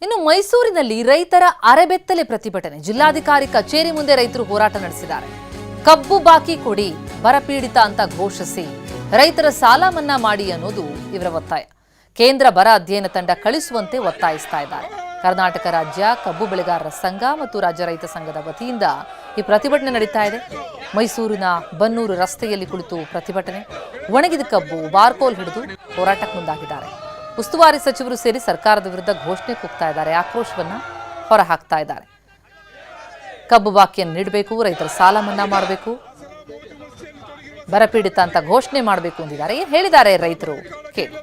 ಇನ್ನು ಮೈಸೂರಿನಲ್ಲಿ ರೈತರ ಅರೆಬೆತ್ತಲೆ ಪ್ರತಿಭಟನೆ. ಜಿಲ್ಲಾಧಿಕಾರಿ ಕಚೇರಿ ಮುಂದೆ ರೈತರು ಹೋರಾಟ ನಡೆಸಿದ್ದಾರೆ. ಕಬ್ಬು ಬಾಕಿ ಕೊಡಿ, ಬರಪೀಡಿತ ಅಂತ ಘೋಷಿಸಿ, ರೈತರ ಸಾಲ ಮನ್ನಾ ಮಾಡಿ ಅನ್ನೋದು ಇವರ ಒತ್ತಾಯ. ಕೇಂದ್ರ ಬರ ಅಧ್ಯಯನ ತಂಡ ಕಳಿಸುವಂತೆ ಒತ್ತಾಯಿಸ್ತಾ ಇದ್ದಾರೆ. ಕರ್ನಾಟಕ ರಾಜ್ಯ ಕಬ್ಬು ಬೆಳೆಗಾರರ ಸಂಘ ಮತ್ತು ರಾಜ್ಯ ರೈತ ಸಂಘದ ವತಿಯಿಂದ ಈ ಪ್ರತಿಭಟನೆ ನಡೀತಾ ಇದೆ. ಮೈಸೂರಿನ ಬನ್ನೂರು ರಸ್ತೆಯಲ್ಲಿ ಕುಳಿತು ಪ್ರತಿಭಟನೆ. ಒಣಗಿದ ಕಬ್ಬು ಬಾರ್ಕೋಲ್ ಹಿಡಿದು ಹೋರಾಟಕ್ಕೆ ಮುಂದಾಗಿದ್ದಾರೆ. ಉಸ್ತುವಾರಿ ಸಚಿವರು ಸೇರಿ ಸರ್ಕಾರದ ವಿರುದ್ಧ ಘೋಷಣೆ ಕೂಗ್ತಾ ಇದ್ದಾರೆ. ಆಕ್ರೋಶವನ್ನ ಹೊರಹಾಕ್ತಾ ಇದ್ದಾರೆ. ಕಬ್ಬು ಬಾಕಿಯನ್ನು ನೀಡಬೇಕು, ರೈತರ ಸಾಲ ಮನ್ನಾ ಮಾಡಬೇಕು, ಬರಪೀಡಿತ ಅಂತ ಘೋಷಣೆ ಮಾಡಬೇಕು ಎಂದಿದ್ದಾರೆ. ಏನು ಹೇಳಿದ್ದಾರೆ ರೈತರು ಕೇಳಿ.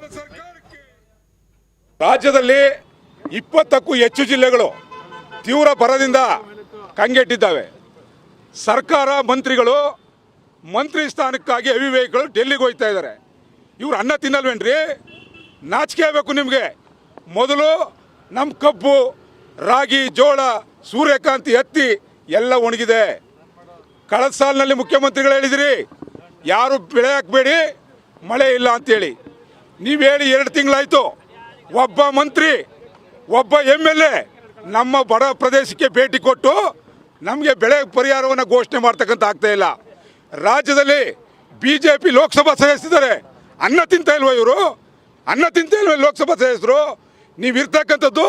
ರಾಜ್ಯದಲ್ಲಿ 20ಕ್ಕೂ ಹೆಚ್ಚು ಜಿಲ್ಲೆಗಳು ತೀವ್ರ ಬರದಿಂದ ಕಂಗೆಟ್ಟಿದ್ದಾವೆ. ಸರ್ಕಾರ ಮಂತ್ರಿಗಳು ಮಂತ್ರಿ ಸ್ಥಾನಕ್ಕಾಗಿ ಅವಿವೇಕಿಗಳು ಡೆಲ್ಲಿಗೆ ಹೋಗ್ತಾ ಇದ್ದಾರೆ. ಇವ್ರು ಅನ್ನ ತಿನ್ನಲ್ವೇನ್ರಿ? ನಾಚಿಕೆ ಆಗಬೇಕು ನಿಮಗೆ. ಮೊದಲು ನಮ್ಮ ಕಬ್ಬು, ರಾಗಿ, ಜೋಳ, ಸೂರ್ಯಕಾಂತಿ, ಹತ್ತಿ ಎಲ್ಲ ಒಣಗಿದೆ. ಕಳೆದ ಸಾಲಿನಲ್ಲಿ ಮುಖ್ಯಮಂತ್ರಿಗಳು ಹೇಳಿದಿರಿ, ಯಾರು ಬೆಳೆ ಹಾಕಬೇಡಿ, ಮಳೆ ಇಲ್ಲ ಅಂತೇಳಿ. ನೀವು ಹೇಳಿ 2 ತಿಂಗಳಾಯಿತು. ಒಬ್ಬ ಮಂತ್ರಿ, ಒಬ್ಬ MLA ನಮ್ಮ ಬಡ ಪ್ರದೇಶಕ್ಕೆ ಭೇಟಿ ಕೊಟ್ಟು ನಮಗೆ ಬೆಳೆ ಪರಿಹಾರವನ್ನು ಘೋಷಣೆ ಮಾಡ್ತಕ್ಕಂಥ ಆಗ್ತಾ ಇಲ್ಲ. ರಾಜ್ಯದಲ್ಲಿ BJP ಲೋಕಸಭಾ ಸದಸ್ಯರಿದ್ದಾರೆ. ಅನ್ನ ತಿಂತ ಇಲ್ವ ಇವರು? ಅನ್ನ ತಿಂತ ಇಲ್ವ ಲೋಕಸಭಾ ಸದಸ್ಯರು? ನೀವು ಇರ್ತಕ್ಕಂಥದ್ದು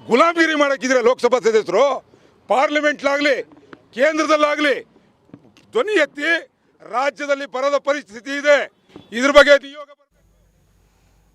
ಗುಲಾಮಗಿರಿ ಮಾಡೋಕ್ಕಿದ್ರೆ ಲೋಕಸಭಾ ಸದಸ್ಯರು. ಪಾರ್ಲಿಮೆಂಟ್ಲಾಗಲಿ ಕೇಂದ್ರದಲ್ಲಾಗಲಿ ಧ್ವನಿ ಎತ್ತಿ ರಾಜ್ಯದಲ್ಲಿ ಬರದ ಪರಿಸ್ಥಿತಿ ಇದೆ, ಇದ್ರ ಬಗ್ಗೆ ನಿಯೋಗ